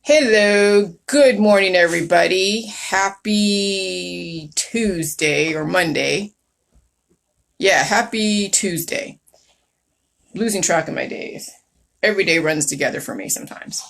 Hello, good morning, everybody. Happy Tuesday or Monday. Yeah, happy Tuesday. Losing track of my days. Every day runs together for me sometimes.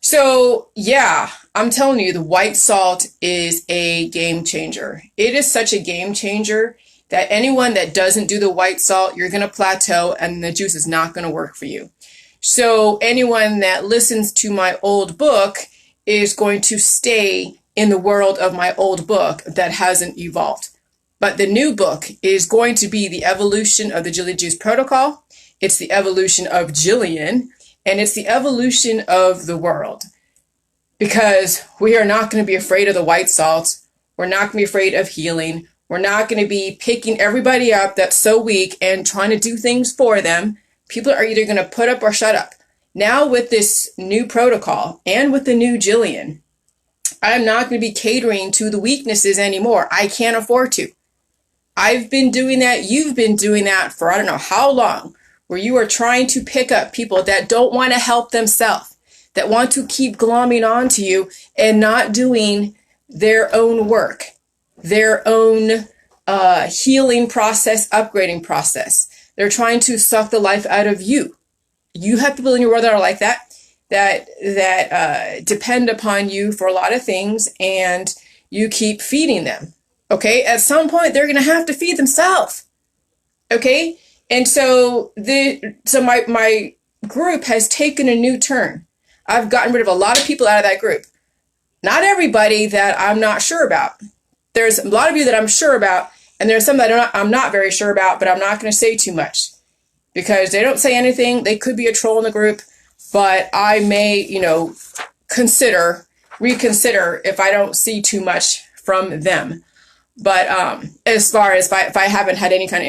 So, yeah, I'm telling you, the white salt is a game changer. It is such a game changer that anyone that doesn't do the white salt, you're going to plateau and the juice is not going to work for you. So anyone that listens to my old book is going to stay in the world of my old book that hasn't evolved. But the new book is going to be the evolution of the Jilly Juice protocol. It's the evolution of Jillian, and it's the evolution of the world. Because we are not going to be afraid of the white salt. We're not going to be afraid of healing. We're not going to be picking everybody up that's so weak and trying to do things for them. People are either going to put up or shut up. Now with this new protocol and with the new Jillian, I'm not going to be catering to the weaknesses anymore. I can't afford to. I've been doing that. You've been doing that for I don't know how long, where you are trying to pick up people that don't want to help themselves, that want to keep glomming onto you and not doing their own work, their own healing process, upgrading process. They're trying to suck the life out of you. You have people in your world that are like that depend upon you for a lot of things, and you keep feeding them. Okay, at some point they're going to have to feed themselves. Okay, and so my group has taken a new turn. I've gotten rid of a lot of people out of that group. Not everybody that I'm not sure about. There's a lot of you that I'm sure about. And there's some that I'm not very sure about, but I'm not going to say too much because they don't say anything. They could be a troll in the group, but I may, reconsider if I don't see too much from them. But as far as if I haven't had any kind of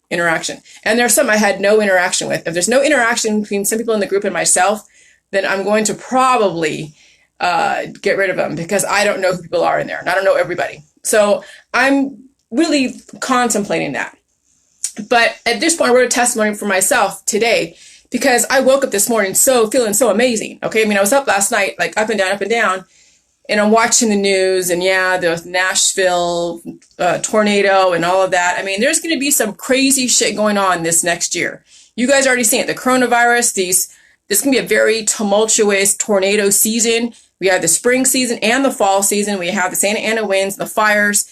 interaction, and there's some I had no interaction with. If there's no interaction between some people in the group and myself, then I'm going to probably get rid of them because I don't know who people are in there, and I don't know everybody. So I'm really contemplating that. But at this point, I wrote a testimony for myself today because I woke up this morning feeling so amazing. Okay. I mean, I was up last night, like up and down, and I'm watching the news and the Nashville tornado and all of that. I mean, there's going to be some crazy shit going on this next year. You guys already seen it. The coronavirus, this can be a very tumultuous tornado season. We have the spring season and the fall season. We have the Santa Ana winds, the fires.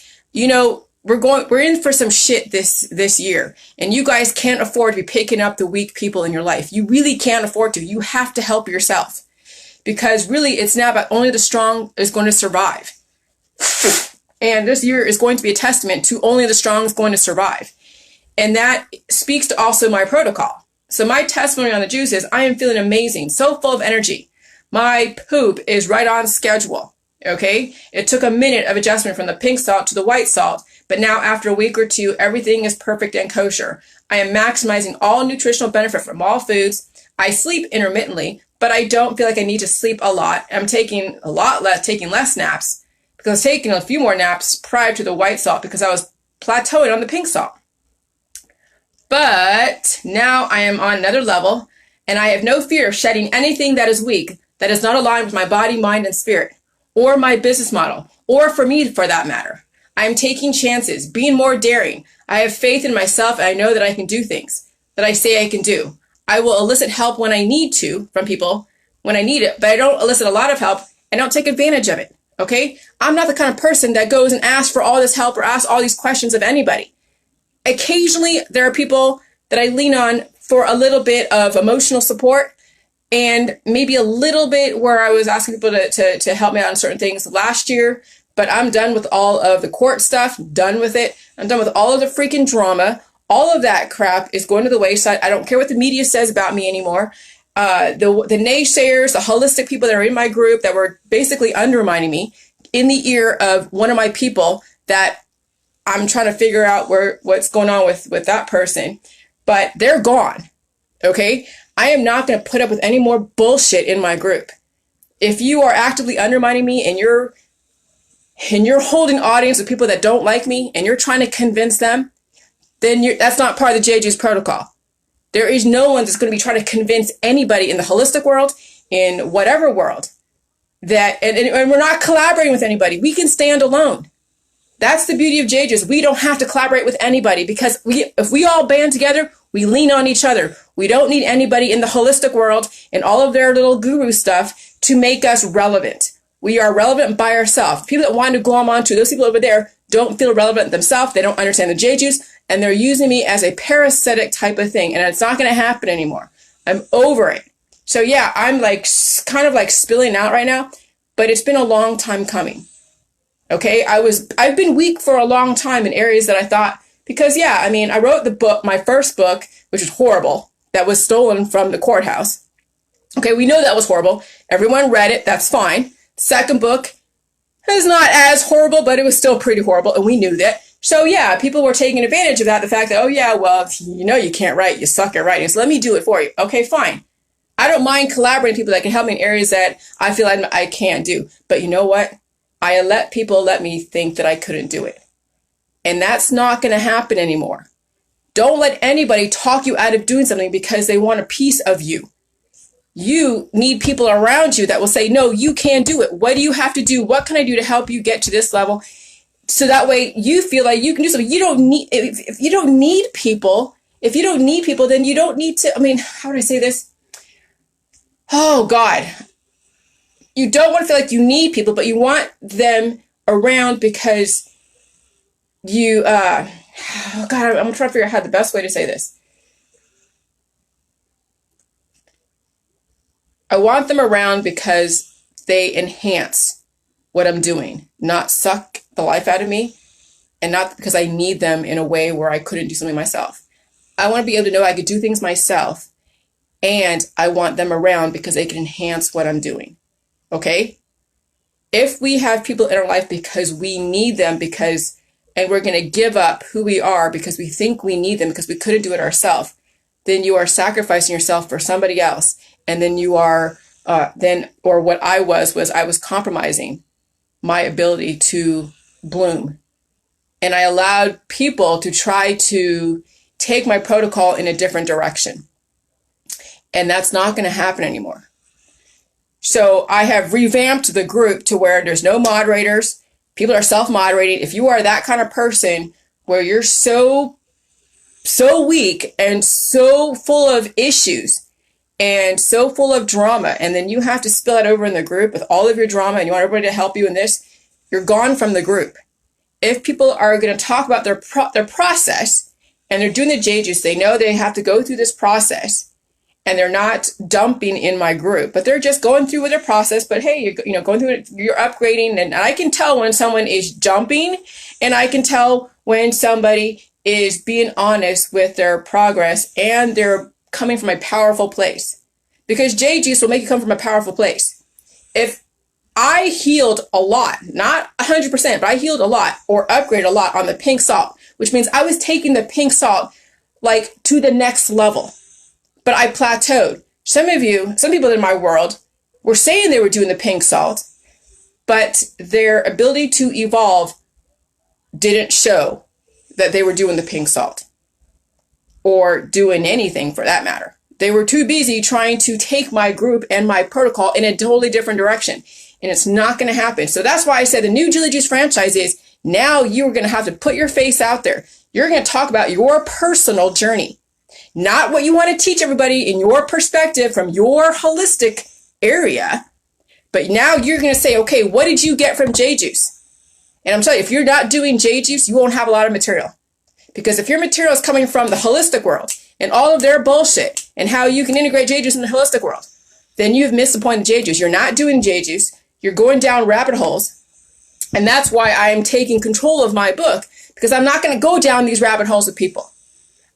We're in for some shit this year, and you guys can't afford to be picking up the weak people in your life. You really can't afford to. You have to help yourself because really it's now about only the strong is going to survive. And this year is going to be a testament to only the strong is going to survive. And that speaks to also my protocol. So my testimony on the juice is I am feeling amazing, so full of energy. My poop is right on schedule. Okay. It took a minute of adjustment from the pink salt to the white salt. But now after a week or two, everything is perfect and kosher. I am maximizing all nutritional benefit from all foods. I sleep intermittently, but I don't feel like I need to sleep a lot. I'm taking less naps because I was taking a few more naps prior to the white salt because I was plateauing on the pink salt. But now I am on another level and I have no fear of shedding anything that is weak, that is not aligned with my body, mind, and spirit, or my business model, or for me for that matter. I'm taking chances, being more daring. I have faith in myself, and I know that I can do things that I say I can do. I will elicit help when I need to from people when I need it, but I don't elicit a lot of help and don't take advantage of it. Okay? I'm not the kind of person that goes and asks for all this help or asks all these questions of anybody. Occasionally, there are people that I lean on for a little bit of emotional support and maybe a little bit where I was asking people to help me out on certain things last year. But I'm done with all of the court stuff, done with it. I'm done with all of the freaking drama. All of that crap is going to the wayside. I don't care what the media says about me anymore. The naysayers, the holistic people that are in my group that were basically undermining me in the ear of one of my people that I'm trying to figure out what's going on with that person. But they're gone. Okay? I am not going to put up with any more bullshit in my group. If you are actively undermining me and you're holding audience with people that don't like me and you're trying to convince them, then that's not part of the JJ's protocol. There is no one that's going to be trying to convince anybody in the holistic world, in whatever world, and we're not collaborating with anybody. We can stand alone. That's the beauty of JJ's. We don't have to collaborate with anybody because if we all band together, we lean on each other. We don't need anybody in the holistic world and all of their little guru stuff to make us relevant. We are relevant by ourselves. People that want to glom onto those people over there don't feel relevant themselves. They don't understand the JJ's, and they're using me as a parasitic type of thing. And it's not going to happen anymore. I'm over it. So yeah, I'm like kind of like spilling out right now, but it's been a long time coming. Okay, I've been weak for a long time in areas that I thought, because yeah, I mean, I wrote the book, my first book, which was horrible, that was stolen from the courthouse. Okay, we know that was horrible. Everyone read it, that's fine. Second book is not as horrible, but it was still pretty horrible, and we knew that. So yeah, people were taking advantage of that, the fact that, oh yeah, well, you know you can't write, you suck at writing, so let me do it for you. Okay, fine. I don't mind collaborating with people that can help me in areas that I feel I can't do. But you know what? I let people let me think that I couldn't do it. And that's not going to happen anymore. Don't let anybody talk you out of doing something because they want a piece of you. You need people around you that will say, no, you can do it. What do you have to do? What can I do to help you get to this level? So that way you feel like you can do something. You don't need, if you don't need people, then you don't need to, I mean, how would I say this? Oh God. You don't want to feel like you need people, but you want them around because you, oh God, I'm trying to figure out how the best way to say this. I want them around because they enhance what I'm doing, not suck the life out of me, and not because I need them in a way where I couldn't do something myself. I want to be able to know I could do things myself, and I want them around because they can enhance what I'm doing. Okay? If we have people in our life because we need them and we're going to give up who we are because we think we need them because we couldn't do it ourselves, then you are sacrificing yourself for somebody else. And then you are, what I was compromising my ability to bloom. And I allowed people to try to take my protocol in a different direction. And that's not going to happen anymore. So I have revamped the group to where there's no moderators. People are self-moderating. If you are that kind of person where you're so weak and so full of issues and so full of drama, and then you have to spill it over in the group with all of your drama and you want everybody to help you in this, you're gone from the group. If people are going to talk about their process and they're doing the JJ's, they know they have to go through this process. And they're not dumping in my group, but they're just going through with their process. But hey, you're going through it, you're upgrading. And I can tell when someone is jumping, and I can tell when somebody is being honest with their progress and they're coming from a powerful place. Because JJ's will make you come from a powerful place. If I healed a lot, not 100%, but I healed a lot or upgraded a lot on the pink salt, which means I was taking the pink salt like to the next level. But I plateaued. Some people in my world were saying they were doing the pink salt, but their ability to evolve didn't show that they were doing the pink salt or doing anything for that matter. They were too busy trying to take my group and my protocol in a totally different direction. And it's not going to happen. So that's why I said the new Jilly Juice franchise is now you're going to have to put your face out there. You're going to talk about your personal journey. Not what you want to teach everybody in your perspective from your holistic area. But now you're going to say, okay, what did you get from JJ's? And I'm telling you, if you're not doing JJ's, you won't have a lot of material. Because if your material is coming from the holistic world and all of their bullshit and how you can integrate JJ's in the holistic world, then you've missed the point of JJ's. You're not doing JJ's. You're going down rabbit holes. And that's why I am taking control of my book, because I'm not going to go down these rabbit holes with people.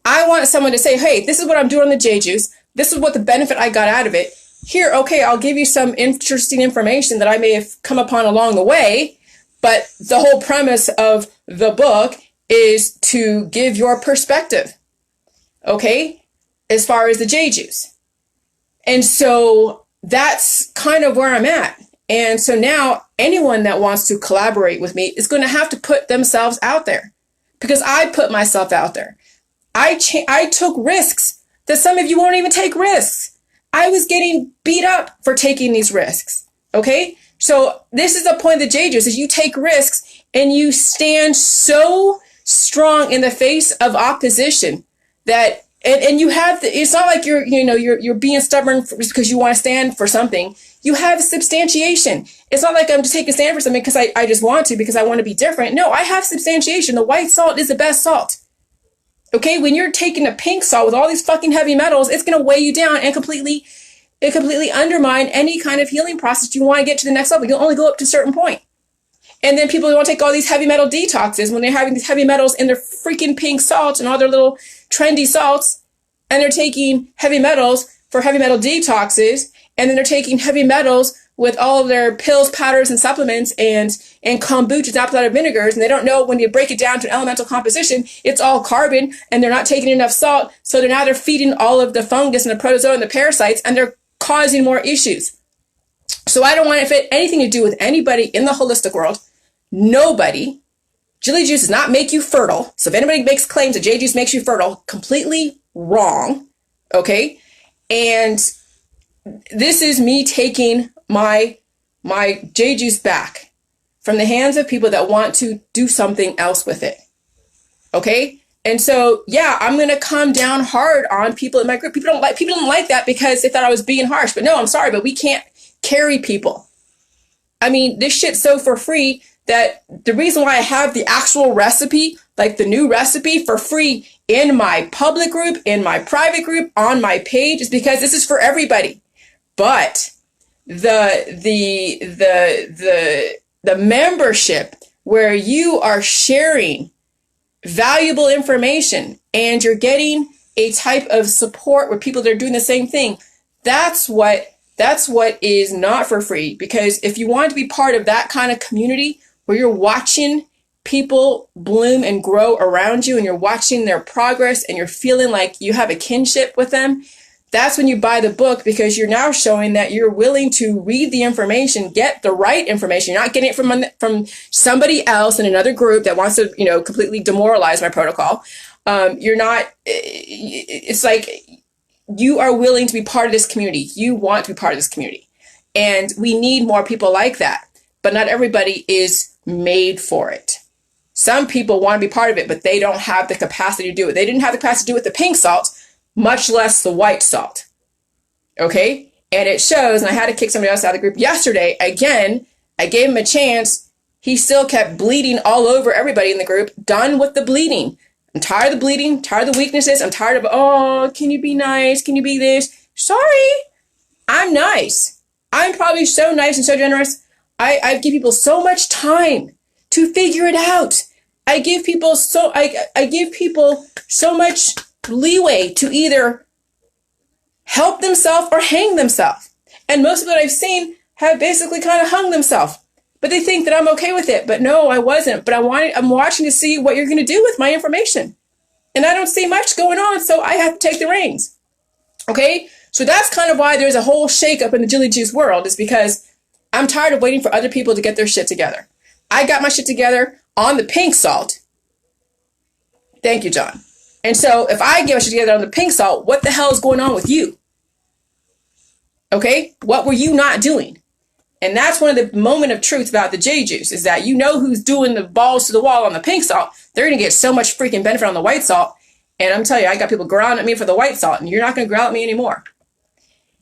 I want someone to say, hey, this is what I'm doing on the JJ's. This is what the benefit I got out of it. Here, okay, I'll give you some interesting information that I may have come upon along the way. But the whole premise of the book is to give your perspective, okay, as far as the JJ's. And so that's kind of where I'm at. And so now anyone that wants to collaborate with me is going to have to put themselves out there, because I put myself out there. I took risks that some of you won't even take risks. I was getting beat up for taking these risks. Okay. So this is the point of the J juice, is you take risks and you stand so strong in the face of opposition that, and you have, it's not like you're being stubborn because you want to stand for something. You have substantiation. It's not like I'm just taking a stand for something because I just want to, because I want to be different. No, I have substantiation. The white salt is the best salt. Okay, when you're taking a pink salt with all these fucking heavy metals, it's going to weigh you down and completely undermine any kind of healing process you want to get to the next level. You'll only go up to a certain point. And then people want to take all these heavy metal detoxes when they're having these heavy metals in their freaking pink salts and all their little trendy salts. And they're taking heavy metals for heavy metal detoxes. And then they're taking heavy metals with all of their pills, powders, and supplements and kombuchas, apple cider vinegars. And they don't know when you break it down to an elemental composition, it's all carbon and they're not taking enough salt. So they're feeding all of the fungus and the protozoa and the parasites, and they're causing more issues. So I don't want it anything to do with anybody in the holistic world. Nobody. Jilly juice does not make you fertile. So if anybody makes claims that J juice makes you fertile, completely wrong. Okay? And this is me taking my J juice back from the hands of people that want to do something else with it. Okay? And so, yeah, I'm going to come down hard on people in my group. People don't like that because they thought I was being harsh. But no, I'm sorry, but we can't carry people. I mean, this shit's so for free that the reason why I have the actual recipe, like the new recipe for free in my public group, in my private group, on my page, is because this is for everybody. But the membership where you are sharing valuable information and you're getting a type of support where people that are doing the same thing, that's what is not for free. Because if you want to be part of that kind of community where you're watching people bloom and grow around you and you're watching their progress and you're feeling like you have a kinship with them, that's when you buy the book, because you're now showing that you're willing to read the information, get the right information. You're not getting it from somebody else in another group that wants to, completely demoralize my protocol. You're not, it's like you are willing to be part of this community. You want to be part of this community. And we need more people like that. But not everybody is made for it. Some people want to be part of it, but they don't have the capacity to do it. They didn't have the capacity to do it with the pink salt, much less the white salt. Okay? And it shows, and I had to kick somebody else out of the group yesterday. Again, I gave him a chance. He still kept bleeding all over everybody in the group. Done with the bleeding. I'm tired of the bleeding, tired of the weaknesses. I'm tired of, oh, can you be nice? Can you be this? Sorry, I'm nice. I'm probably so nice and so generous. I give people so much time to figure it out. I give people so much leeway to either help themselves or hang themselves. And most of what I've seen have basically kind of hung themselves. But they think that I'm okay with it. But no, I wasn't. But I'm watching to see what you're going to do with my information. And I don't see much going on, so I have to take the reins. Okay? So that's kind of why there's a whole shakeup in the Jilly Juice world, is because I'm tired of waiting for other people to get their shit together. I got my shit together on the pink salt. Thank you, John. And so if I get my shit together on the pink salt, what the hell is going on with you? Okay? What were you not doing? And that's one of the moment of truth about the J juice, is that who's doing the balls to the wall on the pink salt. They're going to get so much freaking benefit on the white salt. And I'm telling you, I got people growling at me for the white salt, and you're not going to growl at me anymore.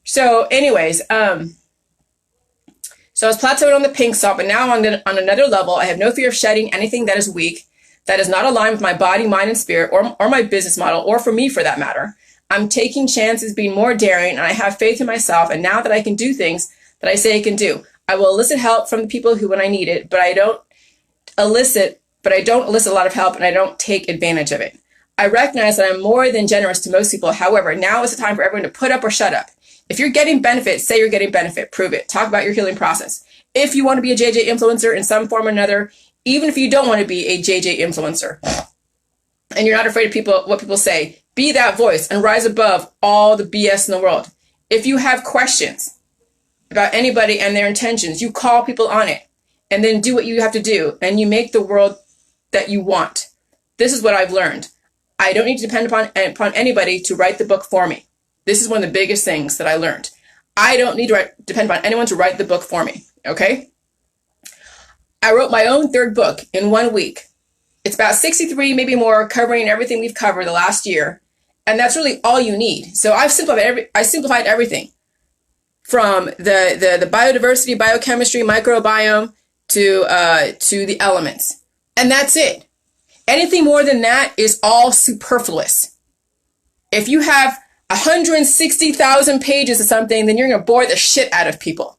So anyways, so I was plateaued on the pink salt, but now I'm on another level. I have no fear of shedding anything that is weak, that is not aligned with my body, mind, and spirit, or my business model, or for me for that matter. I'm taking chances, being more daring, and I have faith in myself. And now that I can do things that I say I can do, I will elicit help from the people who, when I need it, but I don't elicit a lot of help, and I don't take advantage of it. I recognize that I'm more than generous to most people. However, now is the time for everyone to put up or shut up. If you're getting benefit, say you're getting benefit. Prove it. Talk about your healing process. If you want to be a JJ influencer in some form or another, even if you don't want to be a JJ influencer, and you're not afraid of what people say, be that voice and rise above all the BS in the world. If you have questions about anybody and their intentions, you call people on it, and then do what you have to do, and you make the world that you want. This is what I've learned. I don't need to depend upon anybody to write the book for me. This is one of the biggest things that I learned. I don't need to depend upon anyone to write the book for me. Okay? I wrote my own third book in 1 week. It's about 63, maybe more, covering everything we've covered the last year. And that's really all you need. So I simplified everything from the biodiversity, biochemistry, microbiome to the elements. And that's it. Anything more than that is all superfluous. If you have 160,000 pages of something, then you're going to bore the shit out of people.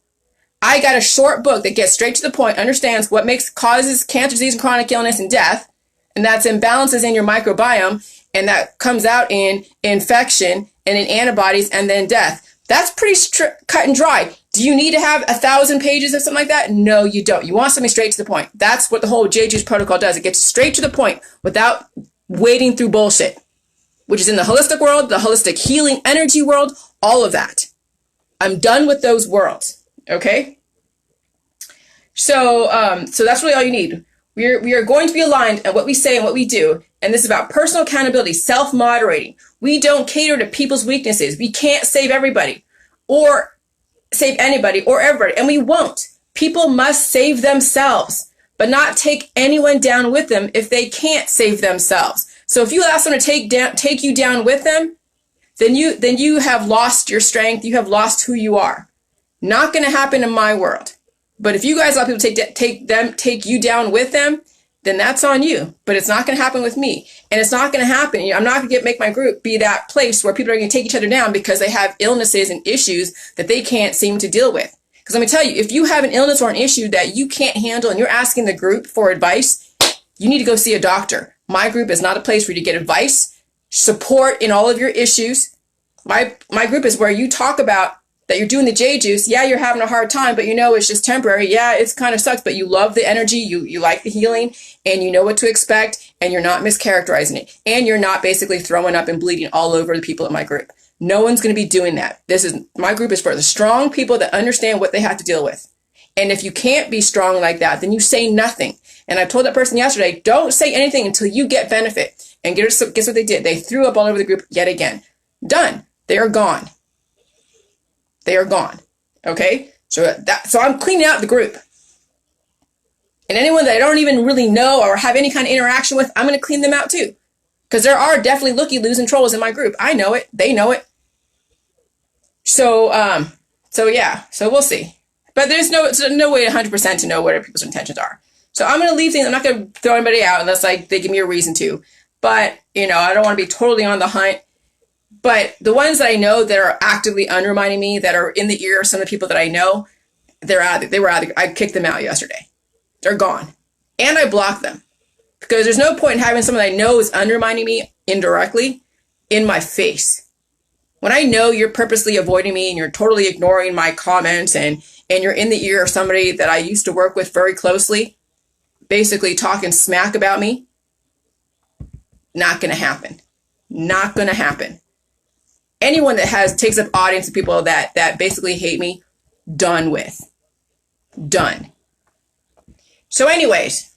I got a short book that gets straight to the point, understands what causes cancer, disease, and chronic illness and death, and that's imbalances in your microbiome, and that comes out in infection and in antibodies and then death. That's pretty cut and dry. Do you need to have 1,000 pages of something like that? No, you don't. You want something straight to the point. That's what the whole J-Juice protocol does. It gets straight to the point without wading through bullshit, which is in the holistic world, the holistic healing energy world, all of that. I'm done with those worlds. Okay? So that's really all you need. We are going to be aligned at what we say and what we do. And this is about personal accountability, self-moderating. We don't cater to people's weaknesses. We can't save everybody or save anybody or everybody. And we won't. People must save themselves, but not take anyone down with them if they can't save themselves. So if you ask them to take you down with them, then you have lost your strength. You have lost who you are. Not going to happen in my world. But if you guys let people take you down with them, then that's on you. But it's not going to happen with me. And it's not going to happen. I'm not going to make my group be that place where people are going to take each other down because they have illnesses and issues that they can't seem to deal with. Because let me tell you, if you have an illness or an issue that you can't handle and you're asking the group for advice, you need to go see a doctor. My group is not a place for you to get advice, support in all of your issues. My group is where you talk about that you're doing the J-Juice. Yeah, you're having a hard time, but you know it's just temporary. Yeah, it's kind of sucks, but you love the energy, you like the healing, and you know what to expect, and you're not mischaracterizing it. And you're not basically throwing up and bleeding all over the people in my group. No one's going to be doing that. My group is for the strong people that understand what they have to deal with. And if you can't be strong like that, then you say nothing. And I told that person yesterday, don't say anything until you get benefit. And guess what they did? They threw up all over the group yet again. Done. They are gone. They are gone. Okay? So I'm cleaning out the group. And anyone that I don't even really know or have any kind of interaction with, I'm going to clean them out too. Because there are definitely looky-loos and trolls in my group. I know it. They know it. So we'll see. But there's no way 100% to know what people's intentions are. So I'm going to leave things. I'm not going to throw anybody out unless they give me a reason to. But, I don't want to be totally on the hunt. But the ones that I know that are actively undermining me, that are in the ear of some of the people that I know, I kicked them out yesterday. They're gone. And I blocked them. Because there's no point in having someone I know is undermining me indirectly in my face. When I know you're purposely avoiding me and you're totally ignoring my comments and you're in the ear of somebody that I used to work with very closely, basically talking smack about me, not going to happen. Not going to happen. Anyone that takes up audience of people that basically hate me, done with. Done. So anyways,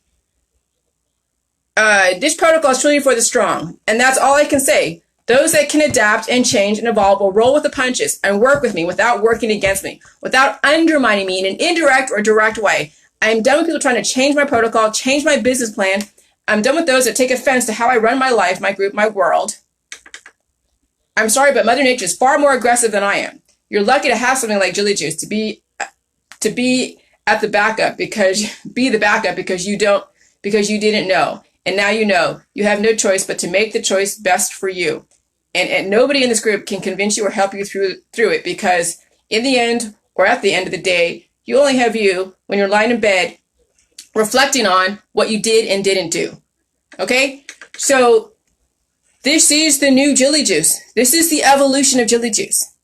this protocol is truly for the strong. And that's all I can say. Those that can adapt and change and evolve will roll with the punches and work with me without working against me, without undermining me in an indirect or direct way. I'm done with people trying to change my protocol, change my business plan. I'm done with those that take offense to how I run my life, my group, my world. I'm sorry, but Mother Nature is far more aggressive than I am. You're lucky to have something like Jilly Juice to be at the backup because you didn't know. And now you know. You have no choice but to make the choice best for you. And nobody in this group can convince you or help you through it because in the end or at the end of the day, you only have you when you're lying in bed reflecting on what you did and didn't do. Okay? So this is the new Jilly Juice. This is the evolution of Jilly Juice.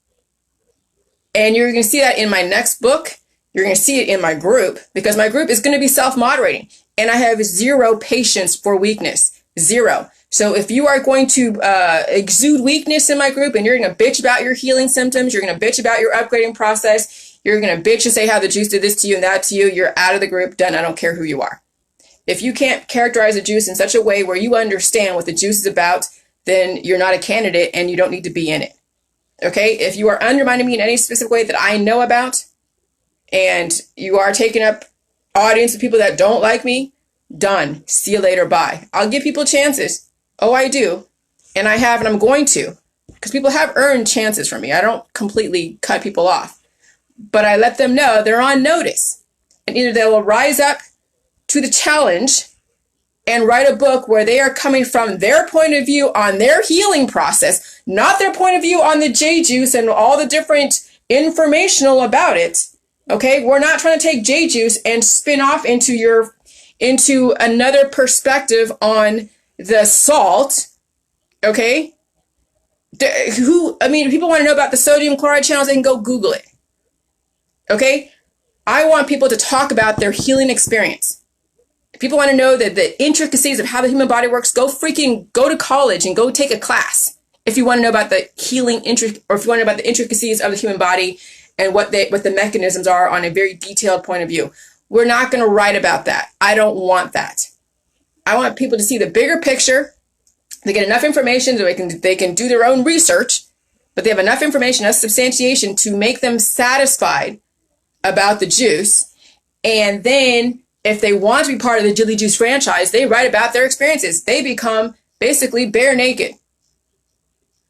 And you're going to see that in my next book. You're going to see it in my group because my group is going to be self-moderating. And I have zero patience for weakness. Zero. So if you are going to exude weakness in my group and you're going to bitch about your healing symptoms, you're going to bitch about your upgrading process, you're going to bitch and say how the juice did this to you and that to you, you're out of the group. Done. I don't care who you are. If you can't characterize a juice in such a way where you understand what the juice is about, then you're not a candidate and you don't need to be in it. Okay? If you are undermining me in any specific way that I know about, and you are taking up audience of people that don't like me, done. See you later. Bye. I'll give people chances. Oh, I do. And I have, and I'm going to, because people have earned chances from me. I don't completely cut people off, but I let them know they're on notice, and either they will rise up to the challenge and write a book where they are coming from their point of view on their healing process, not their point of view on the J juice and all the different informational about it. Okay, we're not trying to take J juice and spin off into another perspective on the salt. Okay, people want to know about the sodium chloride channels, they can go Google it. Okay, I want people to talk about their healing experience. If people want to know the intricacies of how the human body works, go to college and go take a class. If you want to know about the healing or if you want to know about the intricacies of the human body and what the mechanisms are on a very detailed point of view. We're not going to write about that. I don't want that. I want people to see the bigger picture. They get enough information so they can do their own research, but they have enough information, enough substantiation to make them satisfied about the juice. And then if they want to be part of the Jilly Juice franchise, they write about their experiences. They become basically bare naked.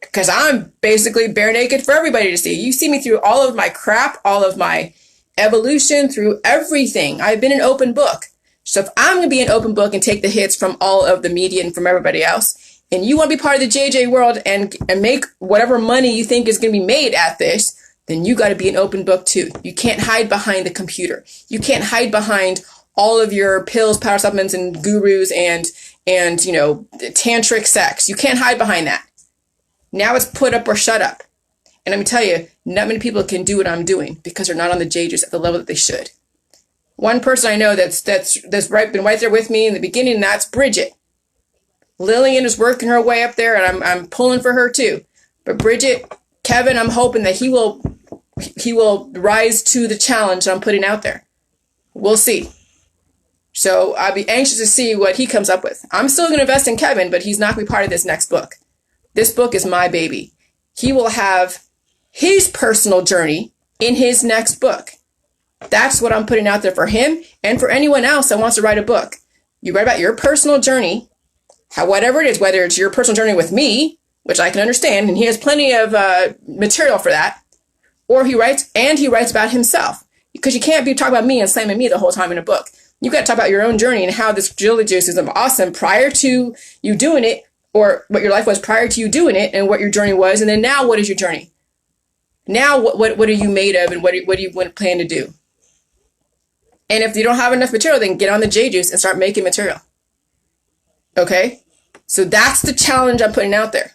Because I'm basically bare naked for everybody to see. You see me through all of my crap, all of my evolution, through everything. I've been an open book. So if I'm going to be an open book and take the hits from all of the media and from everybody else, and you want to be part of the JJ world and make whatever money you think is going to be made at this, then you got to be an open book too. You can't hide behind the computer. You can't hide behind all of your pills, powder supplements, and gurus and tantric sex. You can't hide behind that. Now it's put up or shut up. And I'm going to tell you, not many people can do what I'm doing because they're not on the JJs at the level that they should. One person I know that's been right there with me in the beginning, and that's Bridget. Lillian is working her way up there, and I'm pulling for her too. But Bridget, Kevin, I'm hoping that he will rise to the challenge I'm putting out there. We'll see. So I'll be anxious to see what he comes up with. I'm still going to invest in Kevin, but he's not going to be part of this next book. This book is my baby. He will have his personal journey in his next book. That's what I'm putting out there for him and for anyone else that wants to write a book. You write about your personal journey, whatever it is, whether it's your personal journey with me, which I can understand, and he has plenty of material for that, or he writes about himself. Because you can't be talking about me and slamming me the whole time in a book. You got to talk about your own journey and how this Jilly Juice is awesome prior to you doing it, or what your life was prior to you doing it, and what your journey was, and then now what is your journey? Now what are you made of, and what do you plan to do? And if you don't have enough material, then get on the J Juice and start making material. Okay? So that's the challenge I'm putting out there.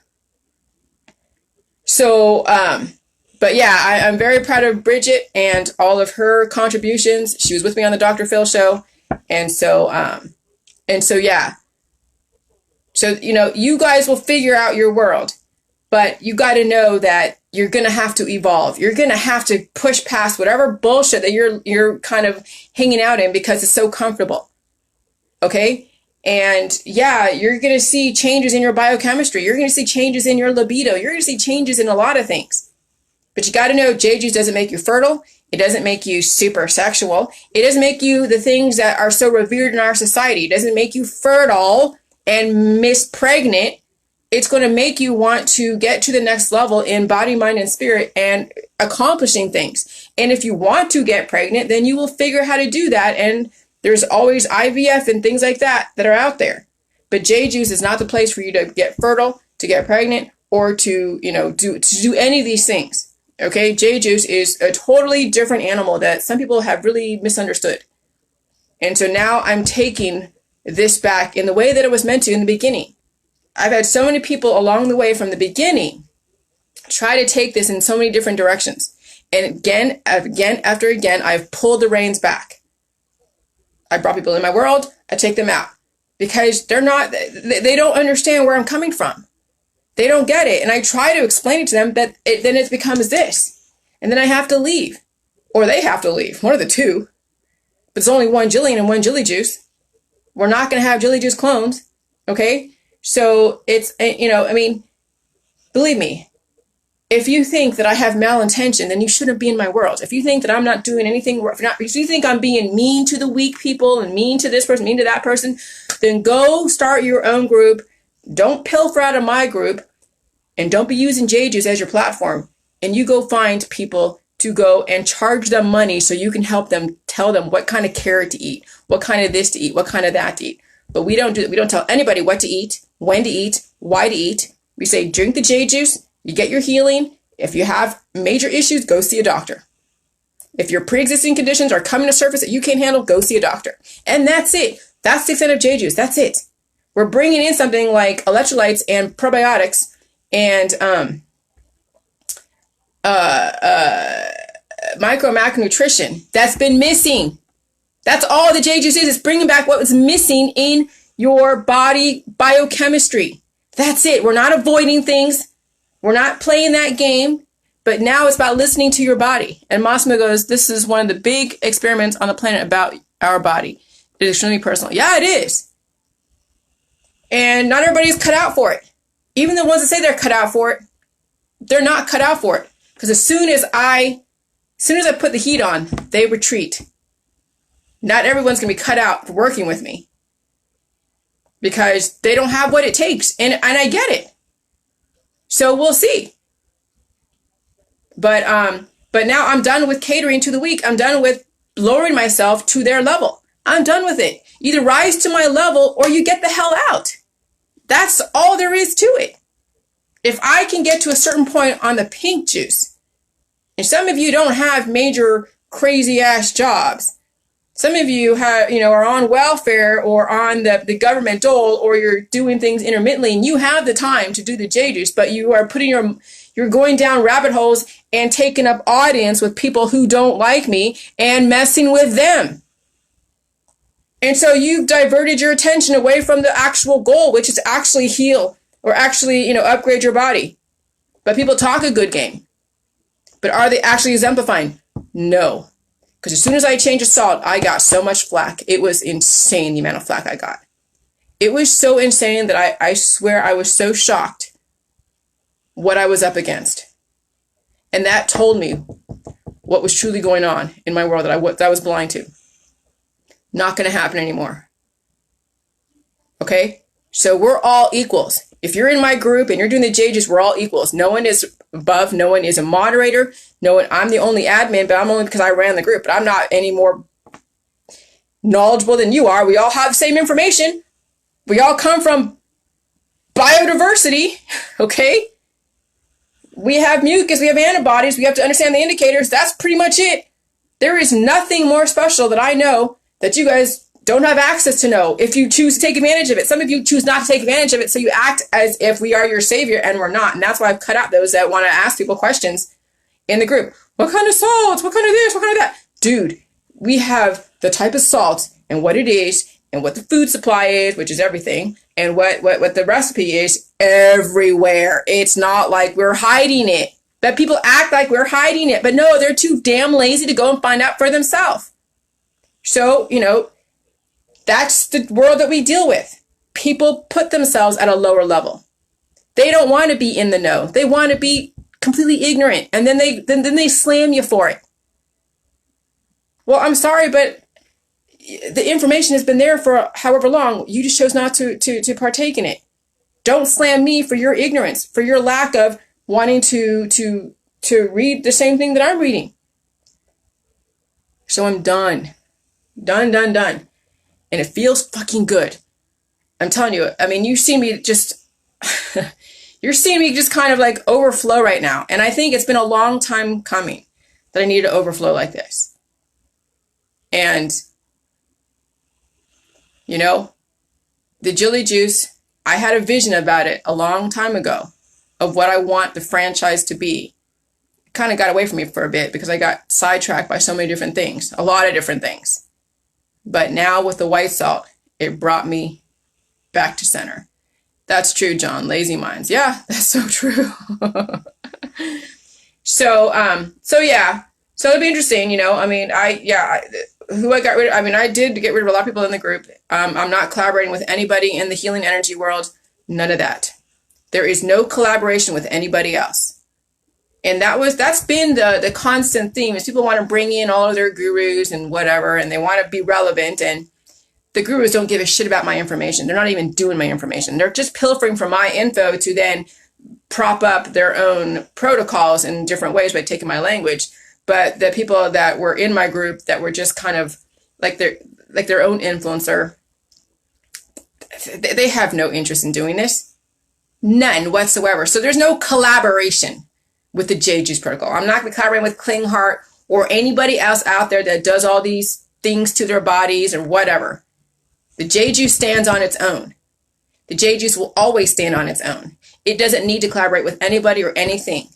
So, but yeah, I'm very proud of Bridget and all of her contributions. She was with me on the Dr. Phil show. And so yeah. So, you guys will figure out your world, but you got to know that you're going to have to evolve. You're going to have to push past whatever bullshit that you're kind of hanging out in because it's so comfortable. Okay? And yeah, you're going to see changes in your biochemistry. You're going to see changes in your libido. You're going to see changes in a lot of things. But you got to know J Juice doesn't make you fertile. It doesn't make you super sexual. It doesn't make you the things that are so revered in our society. It doesn't make you fertile and mispregnant. It's going to make you want to get to the next level in body, mind, and spirit and accomplishing things. And if you want to get pregnant, then you will figure how to do that. And there's always IVF and things like that are out there. But J Juice is not the place for you to get fertile, to get pregnant, or to do any of these things. Okay, J Juice is a totally different animal that some people have really misunderstood. And so now I'm taking this back in the way that it was meant to in the beginning. I've had so many people along the way from the beginning try to take this in so many different directions. And again, after again, I've pulled the reins back. I brought people in my world, I take them out. Because they don't understand where I'm coming from. They don't get it. And I try to explain it to them, but then it becomes this. And then I have to leave. Or they have to leave. One of the two. But it's only one Jillian and one Jilly Juice. We're not going to have Jilly Juice clones. Okay? So it's, believe me, If you think that I have malintention, then you shouldn't be in my world. If you think that I'm not doing anything, if you think I'm being mean to the weak people and mean to this person, mean to that person, then go start your own group. Don't pilfer out of my group, and don't be using JJuice as your platform. And you go find people to go and charge them money so you can help them, tell them what kind of carrot to eat, what kind of this to eat, what kind of that to eat. But we don't do that. We don't tell anybody what to eat, when to eat, why to eat. We say, drink the JJuice. You get your healing. If you have major issues, go see a doctor. If your pre-existing conditions are coming to surface that you can't handle, go see a doctor. And that's it. That's the extent of JJuice. That's it. We're bringing in something like electrolytes and probiotics and micro and macronutrition that's been missing. That's all the JJuice is. It's bringing back what was missing in your body biochemistry. That's it. We're not avoiding things. We're not playing that game, but now it's about listening to your body. And Massimo goes, this is one of the big experiments on the planet about our body. It is extremely personal. Yeah, it is. And not everybody's cut out for it. Even the ones that say they're cut out for it, they're not cut out for it. Because as soon as I put the heat on, they retreat. Not everyone's going to be cut out for working with me. Because they don't have what it takes. And I get it. So we'll see. But now I'm done with catering to the weak. I'm done with lowering myself to their level. I'm done with it. Either rise to my level or you get the hell out. That's all there is to it. If I can get to a certain point on the pink juice, and some of you don't have major crazy ass jobs. Some of you are on welfare or on the government dole, or you're doing things intermittently and you have the time to do the JJuice, but you are you're going down rabbit holes and taking up audience with people who don't like me and messing with them. And so you've diverted your attention away from the actual goal, which is actually heal or actually, upgrade your body. But people talk a good game. But are they actually exemplifying? No. Because as soon as I changed the salt, I got so much flack. It was insane, the amount of flack I got. It was so insane that I swear I was so shocked what I was up against. And that told me what was truly going on in my world that I was blind to. Not going to happen anymore. Okay? So we're all equals. If you're in my group and you're doing the JJuice, we're all equals. No one is above. No one is a moderator. No one. I'm the only admin, but I'm only because I ran the group. But I'm not any more knowledgeable than you are. We all have the same information. We all come from biodiversity. Okay? We have mucus. We have antibodies. We have to understand the indicators. That's pretty much it. There is nothing more special that I know that you guys don't have access to know if you choose to take advantage of it. Some of you choose not to take advantage of it, so you act as if we are your savior, and we're not. And that's why I've cut out those that want to ask people questions in the group. What kind of salts? What kind of this? What kind of that? Dude, we have the type of salt and what it is and what the food supply is, which is everything, and what the recipe is everywhere. It's not like we're hiding it. But people act like we're hiding it. But no, they're too damn lazy to go and find out for themselves. So, that's the world that we deal with. People put themselves at a lower level. They don't want to be in the know. They want to be completely ignorant. And then they slam you for it. Well, I'm sorry, but the information has been there for however long. You just chose not to partake in it. Don't slam me for your ignorance, for your lack of wanting to read the same thing that I'm reading. So I'm done. Done. And it feels fucking good. I'm telling you, you see me just, you're seeing me just kind of like overflow right now. And I think it's been a long time coming that I needed to overflow like this. And, the Jilly juice, I had a vision about it a long time ago of what I want the franchise to be. It kind of got away from me for a bit because I got sidetracked by so many different things, a lot of different things. But now with the white salt, it brought me back to center. That's true, John. Lazy minds. Yeah, that's so true. So yeah. So it'll be interesting, who I got rid of. I did get rid of a lot of people in the group. I'm not collaborating with anybody in the healing energy world. None of that. There is no collaboration with anybody else. And that's been the constant theme is people want to bring in all of their gurus and whatever, and they want to be relevant. And the gurus don't give a shit about my information. They're not even doing my information. They're just pilfering from my info to then prop up their own protocols in different ways by taking my language. But the people that were in my group that were just kind of like their own influencer, they have no interest in doing this. None whatsoever. So there's no collaboration with the J Juice protocol. I'm not going to collaborate with Klinghardt or anybody else out there that does all these things to their bodies or whatever. The J Juice stands on its own. The J Juice will always stand on its own. It doesn't need to collaborate with anybody or anything.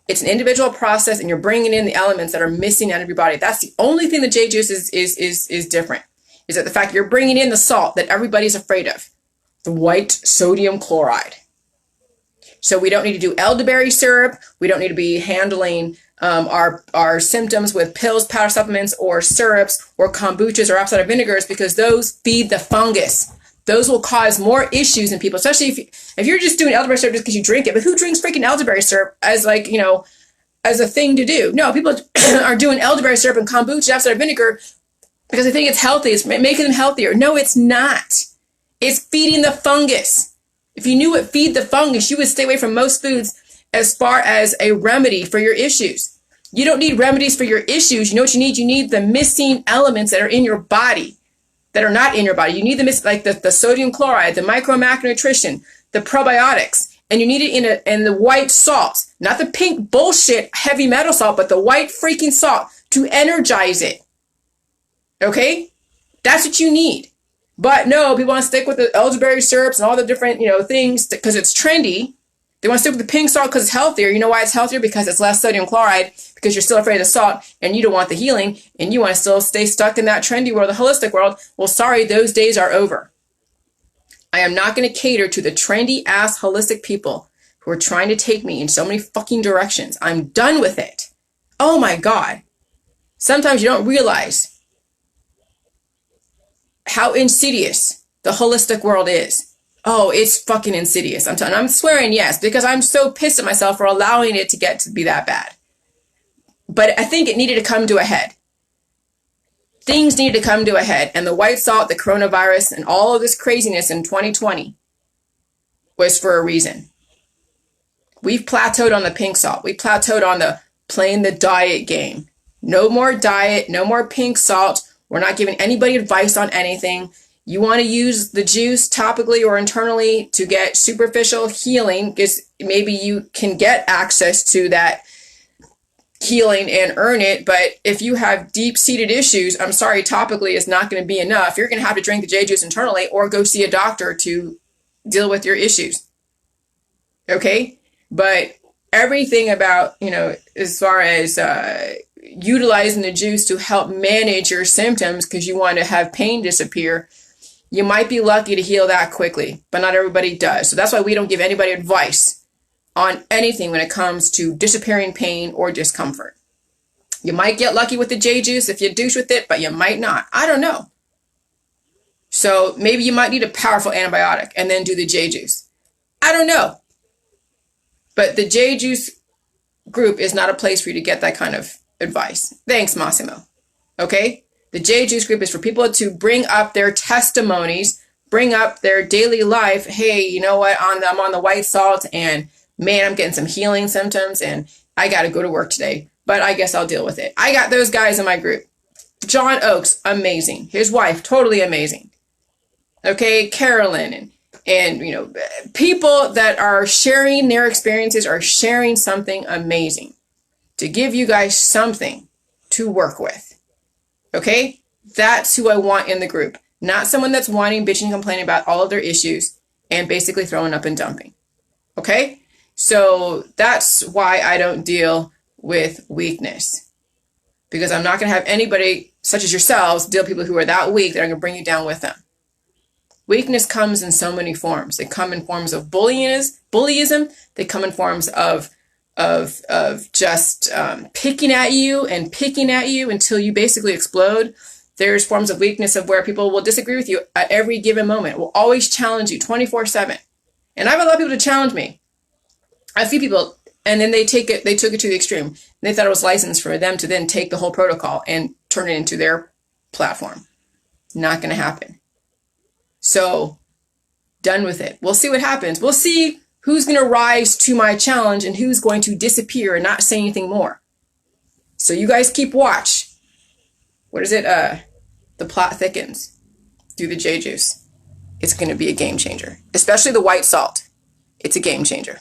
It's an individual process, and you're bringing in the elements that are missing out of your body. That's the only thing the J Juice is different. Is that the fact you're bringing in the salt that everybody's afraid of, the white sodium chloride. So we don't need to do elderberry syrup. We don't need to be handling our symptoms with pills, powder supplements, or syrups, or kombuchas, or apple cider vinegars, because those feed the fungus. Those will cause more issues in people, especially if you're just doing elderberry syrup just because you drink it. But who drinks freaking elderberry syrup as as a thing to do? No, people are doing elderberry syrup and kombucha, apple cider vinegar, because they think it's healthy. It's making them healthier. No, it's not. It's feeding the fungus. If you knew what feed the fungus, you would stay away from most foods as far as a remedy for your issues. You don't need remedies for your issues. You know what you need? You need the missing elements that are in your body that are not in your body. You need the sodium chloride, the micro and macronutrition, the probiotics, and you need it in the white salt, not the pink bullshit heavy metal salt, but the white freaking salt to energize it. Okay? That's what you need. But no, people want to stick with the elderberry syrups and all the different, things because it's trendy. They want to stick with the pink salt because it's healthier. You know why it's healthier? Because it's less sodium chloride, because you're still afraid of the salt and you don't want the healing and you want to still stay stuck in that trendy world, the holistic world. Well, sorry, those days are over. I am not going to cater to the trendy ass holistic people who are trying to take me in so many fucking directions. I'm done with it. Oh my God. Sometimes you don't realize how insidious the holistic world is. Oh, it's fucking insidious. I'm swearing yes, because I'm so pissed at myself for allowing it to get to be that bad. But I think it needed to come to a head. Things needed to come to a head. And the white salt, the coronavirus, and all of this craziness in 2020 was for a reason. We've plateaued on the pink salt. We plateaued on playing the diet game. No more diet, no more pink salt. We're not giving anybody advice on anything. You want to use the juice topically or internally to get superficial healing, because maybe you can get access to that healing and earn it. But if you have deep-seated issues, I'm sorry, topically is not going to be enough. You're going to have to drink the J juice internally or go see a doctor to deal with your issues. Okay? But everything about, as far as utilizing the juice to help manage your symptoms because you want to have pain disappear, you might be lucky to heal that quickly, but not everybody does. So that's why we don't give anybody advice on anything when it comes to disappearing pain or discomfort. You might get lucky with the J juice if you douche with it, but you might not. I don't know. So maybe you might need a powerful antibiotic and then do the J juice. I don't know. But the J juice group is not a place for you to get that kind of advice. Thanks, Massimo. Okay? The J Juice group is for people to bring up their testimonies, bring up their daily life. Hey, you know what? I'm on the white salt and man, I'm getting some healing symptoms and I got to go to work today, but I guess I'll deal with it. I got those guys in my group. John Oakes, amazing. His wife, totally amazing. Okay, Carolyn and people that are sharing their experiences are sharing something amazing to give you guys something to work with. Okay, that's who I want in the group, not someone that's whining, bitching, and complaining about all of their issues and basically throwing up and dumping. Okay, so that's why I don't deal with weakness, because I'm not going to have anybody such as yourselves deal with people who are that weak that are going to bring you down with them. Weakness comes in so many forms. They come in forms of bullyism. They come in forms of just picking at you until you basically explode. There's forms of weakness of where people will disagree with you at every given moment, will always challenge you 24/7. And I have a lot of people to challenge me. I see people And then they took it to the extreme. They thought it was licensed for them to then take the whole protocol and turn it into their platform. Not going to happen. So, done with it. We'll see what happens. We'll see who's going to rise to my challenge and who's going to disappear and not say anything more. So you guys keep watch. What is it? The plot thickens through the J juice. It's going to be a game changer, especially the white salt. It's a game changer.